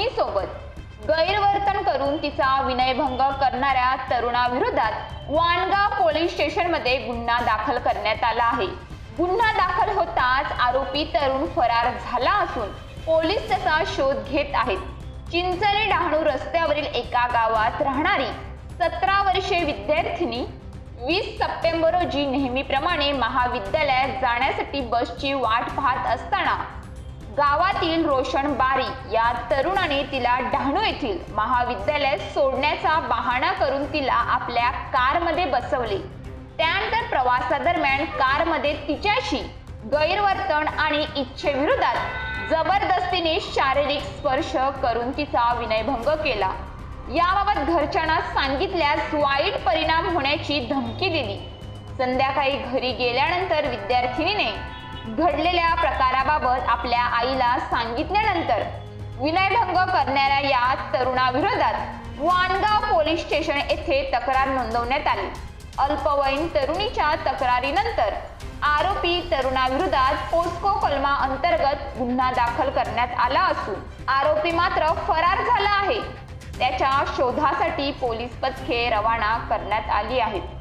मैत्रिणीसोबत गैरवर्तन करून तिचा विनयभंग करणाऱ्या तरुणाविरोधात वाणगाव पोलीस स्टेशनमध्ये गुन्हा दाखल करण्यात आला आहे। गुन्हा दाखल होताच आरोपी तरुण फरार झाला असून पोलीस त्याचा शोध घेत आहेत। चिंचणी डहाणू रस्त्यावरील एका गावात राहणारी 17 वर्षीय विद्यार्थिनी 20 सप्टेंबर रोजी नेहमीप्रमाणे महाविद्यालयात जाण्यासाठी बसची वाट पाहत असताना गावातील रोशन बारी या तरुणाने तिला डहाणू येथील महाविद्यालयात सोडण्याचा बहाणा करून तिला आपल्या कारमध्ये बसवले। त्यानंतर प्रवासादरम्यान कारमध्ये तिच्याशी गैरवर्तन आणि इच्छेविरोधात जबरदस्तीने शारीरिक स्पर्श करून तिचा विनयभंग केला। याबाबत घरच्यांना सांगितल्यास वाईट परिणाम होण्याची धमकी दिली। संध्याकाळी घरी गेल्यानंतर विद्यार्थिनीने घडलेल्या प्रकाराबाबत आपल्या आईला सांगितल्यानंतर विनयभंग करणाऱ्या या तरुणाविरोधात वाणगाव पोलीस स्टेशन येथे तक्रार नोंदवण्यात आली। अल्पवयीन तरुणीच्या तक्रारीनंतर आरोपी तरुणाविरोधात पोस्को कलमा अंतर्गत गुन्हा दाखल करण्यात आला असून आरोपी मात्र फरार झाला आहे। त्याच्या शोधासाठी पोलीस पथके रवाना करण्यात आली आहेत।